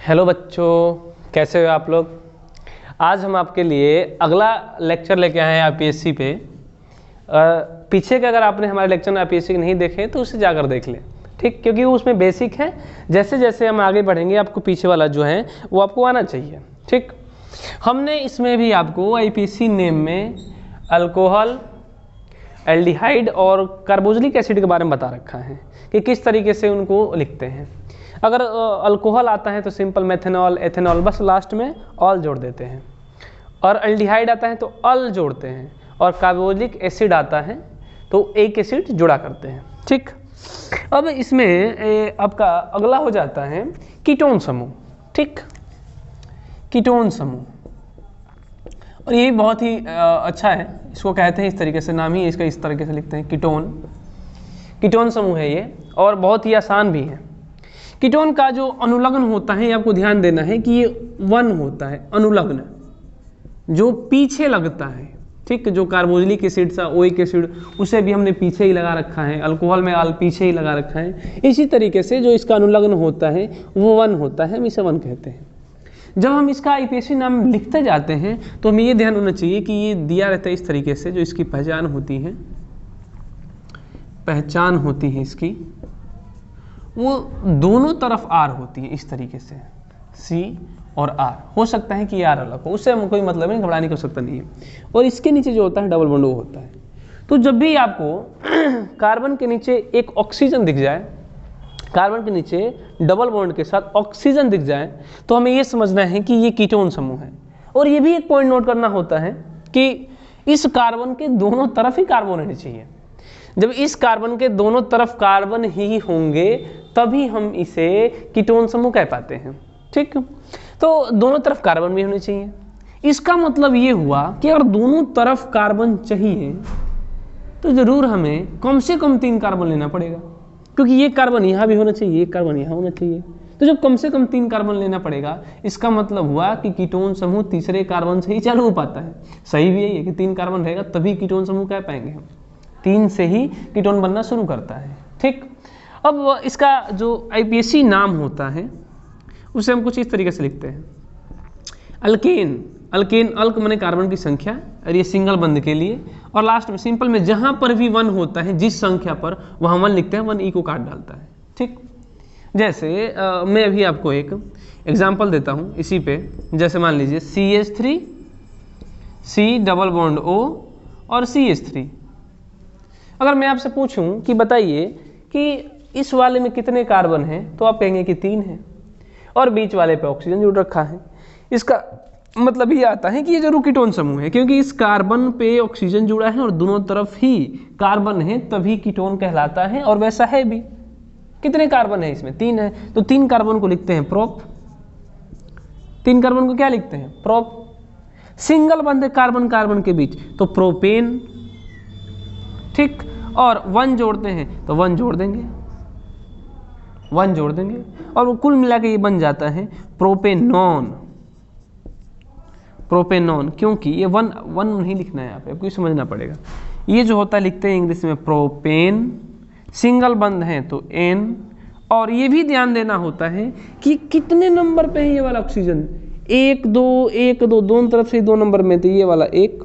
Hello बच्चों, कैसे हो आप लोग। आज हम आपके लिए अगला लेक्चर लेके आए हैं आईपीएससी पे। पीछे के अगर आपने हमारे लेक्चर आईपीएससी के नहीं देखे तो उसे जाकर देख लें, ठीक, क्योंकि वो उसमें बेसिक है। जैसे जैसे हम आगे बढ़ेंगे आपको पीछे वाला जो है वो आपको आना चाहिए, ठीक। हमने इसमें भी आपको आईपीएससी नेम में अल्कोहल, एल्डिहाइड और कार्बोक्सिलिक एसिड के बारे में बता रखा है कि किस तरीके से उनको लिखते हैं। अगर अल्कोहल आता है तो सिंपल मेथनॉल, एथेनॉल, बस लास्ट में ऑल जोड़ देते हैं। और एल्डिहाइड आता है तो अल जोड़ते हैं। और कार्बोक्सिलिक एसिड आता है तो एक एसिड जुड़ा करते हैं, ठीक। अब इसमें आपका अगला हो जाता है कीटोन समूह, ठीक, कीटोन समूह। और ये बहुत ही अच्छा है, इसको कहते हैं इस तरीके से, नाम ही इसका इस तरीके से लिखते हैं, कीटोन समूह है ये, और बहुत ही आसान भी है। कीटोन का जो अनुलग्न होता है, आपको ध्यान देना है कि ये 1 होता है अनुलग्न, जो पीछे लगता है, ठीक। जो कार्बोक्सिलिक एसिड सा ओइक एसिड, उसे भी हमने पीछे ही लगा रखा है, अल्कोहल में आल पीछे ही लगा रखा है। इसी तरीके से जो इसका अनुलग्न होता है वो 1 होता है, हम इसे 1 कहते हैं। जब हम इसका आईपीएससी नाम लिखते जाते हैं तो हमें ये ध्यान होना चाहिए कि ये दिया रहता है इस तरीके से, जो इसकी पहचान होती है इसकी, वो दोनों तरफ आर होती है इस तरीके से, सी और आर। हो सकता है कि आर अलग हो, उससे हम कोई मतलब नहीं, घबराने की आवश्यकता नहीं है। और इसके नीचे जो होता है डबल बॉन्ड वो होता है। तो जब भी आपको कार्बन के नीचे एक ऑक्सीजन दिख जाए, कार्बन के नीचे डबल बॉन्ड के साथ ऑक्सीजन दिख जाए, तो हमें ये समझना है कि ये कीटोन समूह है। और ये भी एक पॉइंट नोट करना होता है कि इस कार्बन के दोनों तरफ ही कार्बन होने चाहिए। जब इस कार्बन के दोनों तरफ कार्बन ही होंगे तभी हम इसे कीटोन समूह कह पाते हैं, ठीक। तो दोनों तरफ कार्बन भी होने चाहिए। इसका मतलब ये हुआ कि अगर दोनों तरफ कार्बन चाहिए तो जरूर हमें कम से कम 3 कार्बन लेना पड़ेगा, क्योंकि ये कार्बन यहाँ भी होना चाहिए, ये कार्बन यहाँ होना चाहिए। तो जब कम से कम 3 कार्बन लेना पड़ेगा, इसका मतलब हुआ कि कीटोन समूह तीसरे कार्बन से ही चालू हो पाता है। सही भी यही है कि 3 कार्बन रहेगा तभी कीटोन समूह कह पाएंगे हम। 3 से ही कीटोन बनना शुरू करता है, ठीक। अब इसका जो आईपीएससी नाम होता है उसे हम कुछ इस तरीके से लिखते हैं, अल्केन। अल्क माने कार्बन की संख्या, और ये सिंगल बंद के लिए। और लास्ट में सिंपल में जहां पर भी 1 होता है, जिस संख्या पर, वहां 1 लिखते हैं, 1 ई को काट डालता है, ठीक। जैसे मैं अभी आपको एक एग्जांपल देता हूं इसी पे। जैसे मान लीजिए CH3, C double bond O और CH3। अगर मैं आपसे पूछूं कि बताइए कि इस वाले में कितने कार्बन हैं, तो आप कहेंगे कि 3 हैं, और बीच वाले पे ऑक्सीजन जुड़ रखा है। इसका मतलब ये आता है कि ये जरूर कीटोन समूह है, क्योंकि इस कार्बन पे ऑक्सीजन जुड़ा है और दोनों तरफ ही कार्बन है, तभी कीटोन कहलाता है। और वैसा है भी। कितने कार्बन है इसमें? 3 है, तो 3 कार्बन को लिखते हैं प्रोप। 3 कार्बन को क्या लिखते हैं? प्रोप। सिंगल बंद है कार्बन कार्बन के बीच, तो प्रोपेन, ठीक। और 1 जोड़ते हैं तो 1 जोड़ देंगे, 1 जोड़ देंगे, और वो कुल मिला के ये बन जाता है प्रोपेनॉन। क्योंकि ये 1 नहीं लिखना है यहाँ पे, आपको समझना पड़ेगा। ये जो होता है लिखते हैं इंग्लिश में प्रोपेन, सिंगल बंद है तो N। और ये भी ध्यान देना होता है कि कितने नंबर पे है ये वाला ऑक्सीजन। 1 2 दोनों तरफ से 2 नंबर में, तो ये वाला 1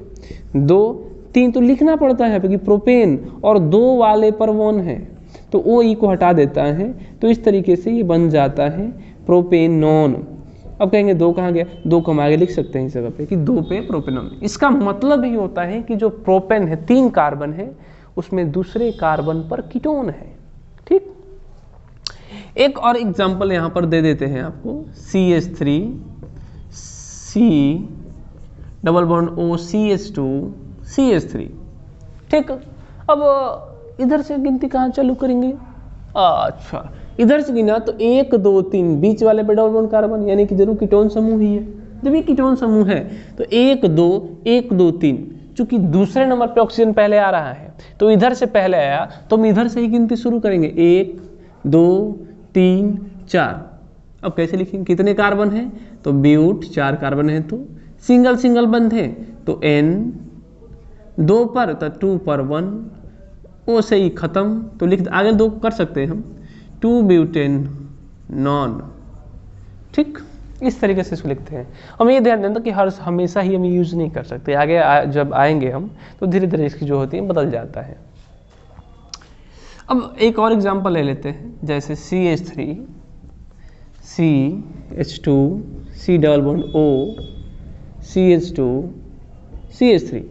2 3 तो लिखना पड़ता है कि प्रोपेन, और 2 वाले पर 1 है तो ओ ई को हटा देता है, तो इस तरीके से ये बन जाता है प्रोपेनॉन। अब कहेंगे 2 कहाँ गया? 2 को हम आगे लिख सकते हैं इस जगह पे कि 2 पे प्रोपेनॉन। इसका मतलब ही होता है कि जो प्रोपेन है, 3 कार्बन है, उसमें दूसरे कार्बन पर कीटोन है, ठीक। एक और एग्जांपल यहाँ पर दे देते हैं आपको, CH3, C double bond O, CH2, CH3, ठीक। अब इधर से गिनती कहाँ चालू करेंगे? अच्छा, इधर से गिना तो 1 2 3, बीच वाले पे डबल बॉन्ड कार्बन, यानी कि जरूर कीटोन समूह ही है। जब ये कीटोन समूह है तो 1 2 3, चूंकि दूसरे नंबर पे ऑक्सीजन पहले आ रहा है तो इधर से पहले आया, तो हम इधर से ही गिनती शुरू करेंगे, 1 2 3 4। अब कैसे लिखेंगे? कितने कार्बन है? तो ब्यूट 4 कार्बन है, तो सिंगल बंद है तो N, 2 पर तो 2 पर 1, O से ही खत्म, तो लिख आगे 2 कर सकते हैं हम, 2 ब्यूटेन नॉन, ठीक, इस तरीके से इसको लिखते हैं। हम ये ध्यान देना कि हमेशा ही हम यूज़ नहीं कर सकते, आगे जब आएंगे हम तो धीरे धीरे इसकी जो होती है बदल जाता है। अब एक और एग्जांपल ले लेते हैं, जैसे CH3 CH2 C double bond O CH2 CH3,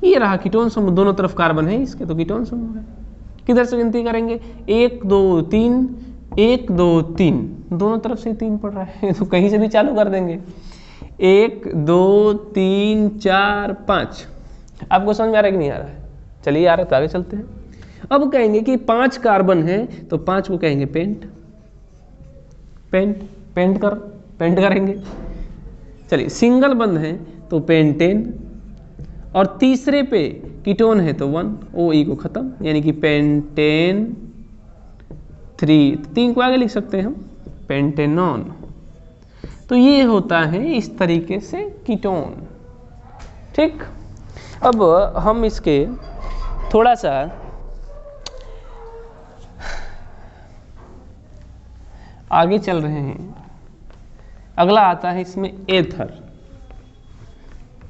ये रहा कीटोन समूह, दोनों तरफ कार्बन है इसके, तो कीटोन समूह है। किधर से गिनती करेंगे? 1 2 3 1 2 3, दोनों तरफ से 3 पड़ रहा है तो कहीं से भी चालू कर देंगे। 1 2 3 4 5। आपको समझ में आ रहा है कि नहीं आ रहा है? चलिए आ रहा है तो आगे चलते हैं। अब कहेंगे कि 5 कार्बन है तो 5 को कहेंगे पेंट, पेंट करेंगे। चलिए सिंगल बंद है तो पेंटेन, और तीसरे पे कीटोन है तो 1 OE को खत्म, यानी कि पेंटेन 3, 3 को आगे लिख सकते हैं हम पेंटेनॉन। तो ये होता है इस तरीके से कीटोन। ठीक, अब हम इसके थोड़ा सा आगे चल रहे हैं। अगला आता है इसमें एथर।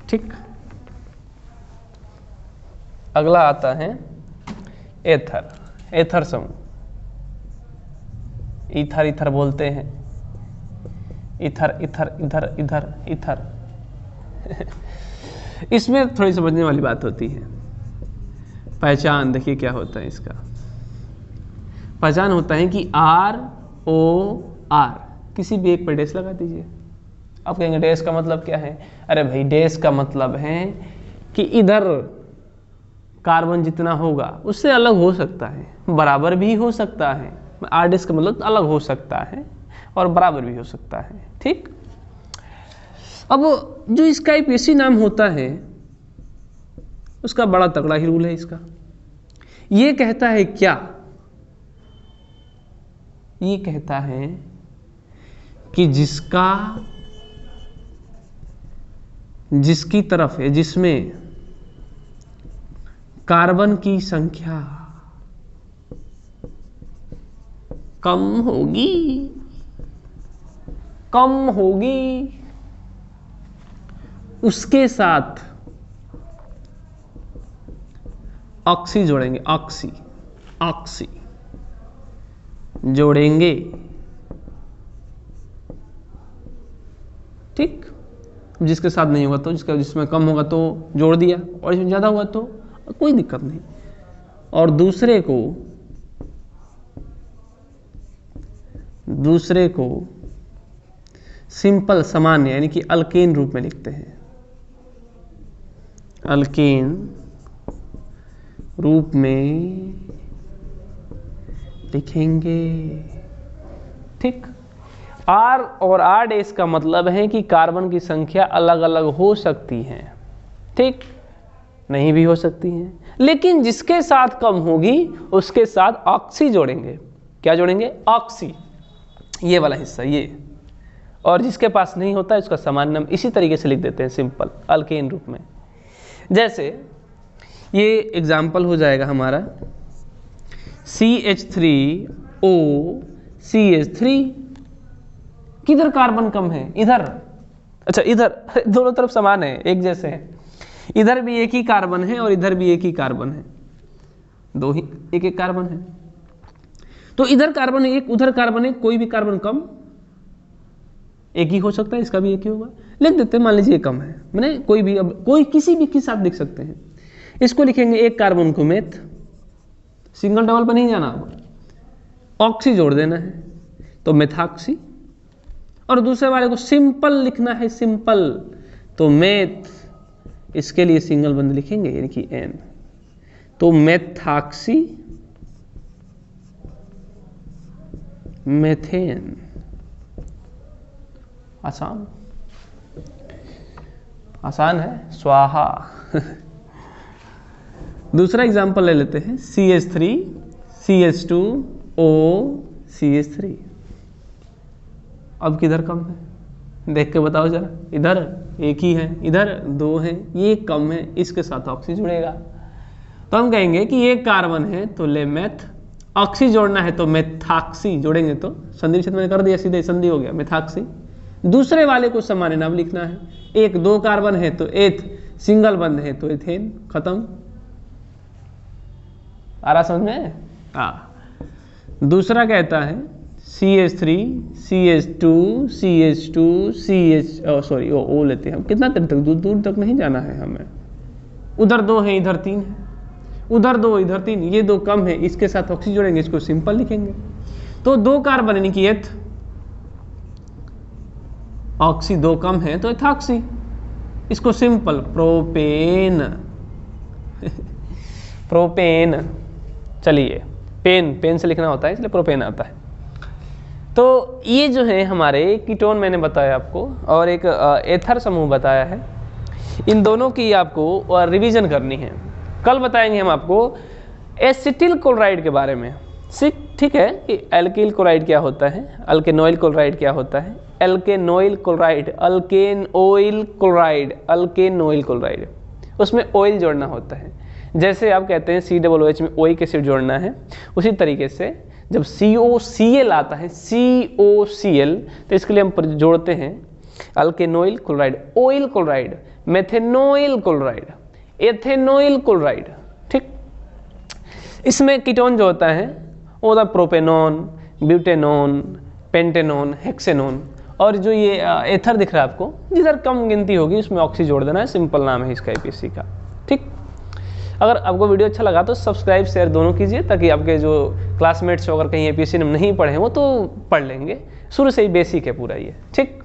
ठीक, अगला आता है एथर समूह। इथर बोलते हैं, इथर इसमें थोड़ी समझने वाली बात होती है। पहचान देखिए क्या होता है इसका। पहचान होता है कि ROR, किसी भी एक पर डैश लगा दीजिए। आप कहेंगे डैश का मतलब क्या है? अरे भाई डैश का मतलब है कि इधर कार्बन जितना होगा उससे अलग हो सकता है, बराबर भी हो सकता है। R डैश का मतलब अलग हो सकता है और बराबर भी हो सकता है। ठीक, अब जो इसका IPAC नाम होता है उसका बड़ा तगड़ा ही रूल है इसका। ये कहता है क्या? ये कहता है कि जिसकी तरफ है, जिसमें कार्बन की संख्या कम होगी उसके साथ ऑक्सी जोड़ेंगे, ऑक्सी जोड़ेंगे। ठीक, जिसके साथ नहीं होगा तो जिसमें कम होगा तो जोड़ दिया, और इसमें ज़्यादा हुआ तो कोई दिक्कत नहीं। और दूसरे को सिंपल सामान्य यानी कि अल्केन रूप में लिखते हैं, अल्केन रूप में लिखेंगे। ठीक, R और R डैश का मतलब है कि कार्बन की संख्या अलग अलग हो सकती है, ठीक, नहीं भी हो सकती हैं, लेकिन जिसके साथ कम होगी उसके साथ ऑक्सी जोड़ेंगे। क्या जोड़ेंगे? ऑक्सी, ये वाला हिस्सा ये। और जिसके पास नहीं होता है उसका सामान्य नाम इसी तरीके से लिख देते हैं, सिंपल अल्केन रूप में। जैसे ये एग्जाम्पल हो जाएगा हमारा CH3O CH3। किधर कार्बन कम है? इधर। अच्छा इधर दोनों तरफ समान है, एक जैसे है। इधर भी एक ही कार्बन है और इधर भी एक ही कार्बन है, दो ही एक कार्बन है। तो इधर कार्बन है एक, उधर कार्बन है, कोई भी कार्बन कम एक ही हो सकता है, इसका भी एक ही होगा। लिख देते हैं, मान लीजिए कम है, मैंने कोई भी, अब कोई किसी भी के साथ लिख सकते हैं। इसको लिखेंगे एक कार्बन को मेथ, सिंगल डबल पर नहीं जाना, ऑक्सी जोड़ देना है तो मेथॉक्सी। और दूसरे वाले को सिंपल लिखना है, सिंपल, तो मेथ, इसके लिए सिंगल बंद लिखेंगे यानी कि N, तो मेथॉक्सी मेथेन। आसान है, स्वाहा। दूसरा एग्जांपल ले लेते हैं, CH3 CH2O CH3। अब किधर कम है देख के बताओ जरा। इधर एक ही है, इधर दो है, ये कम है, इसके साथ ऑक्सी जुड़ेगा। तो हम कहेंगे कि एक कार्बन है तो ले मेथ ऑक्सी जोड़ना है तो मेथाक्सी जोड़ेंगे, तो संधि विच्छेद मैंने कर दिया, सीधे संधि हो गया मेथाक्सी। दूसरे वाले को सामान्य नाम लिखना है, एक 2 कार्बन है तो एथ, सिंगल बंद है तो एथेन, खत्म। आ रहा समझ में? दूसरा कहता है CH3 CH2 CH2 CH sorry ओ लेते हैं हम, कितना देर तक, दूर तक नहीं जाना है हमें। उधर 2 है इधर 3 है, उधर 2 इधर 3, ये 2 कम है, इसके साथ ऑक्सी जोड़ेंगे, इसको सिंपल लिखेंगे। तो 2 कार्बन यानी कि एथ, ऑक्सी 2 कम है तो एथॉक्सी, इसको सिंपल प्रोपेन प्रोपेन। चलिए पेन से लिखना होता है इसलिए प्रोपेन आता है। तो ये जो है हमारे कीटोन मैंने बताया आपको, और एक एथर समूह बताया है। इन दोनों की आपको रिवीजन करनी है। कल बताएंगे हम आपको एसिटिल क्लोराइड के बारे में, ठीक है, कि एल्किल क्लोराइड क्या होता है, अल्केनोइल क्लोराइड क्या होता है, एल्केनोइल क्लोराइड, अल्केनोइल क्लोराइड, अल्केनोइल क्लोराइड, उसमें ऑयल जोड़ना होता है। जैसे आप कहते हैं COOH में ओइक एसिड जोड़ना है, उसी तरीके से जब COCl आता है, COCl, तो इसके लिए हम जोड़ते हैं alkanoyl chloride, oil chloride, methanoyl chloride, ethanoyl chloride. ठीक, इसमें कीटोन जो होता है वो होता है प्रोपेनॉन, ब्यूटेनॉन, पेंटेनॉन, हेक्सेनॉन। और जो ये एथर दिख रहा है आपको, जिधर कम गिनती होगी उसमें ऑक्सी जोड़ देना है, सिंपल नाम है इसका APC का। ठीक, अगर आपको वीडियो अच्छा लगा तो सब्सक्राइब शेयर दोनों कीजिए, ताकि आपके जो क्लासमेट्स अगर कहीं APC नहीं पढ़े हैं वो तो पढ़ लेंगे। शुरू से ही बेसिक है पूरा ये। ठीक।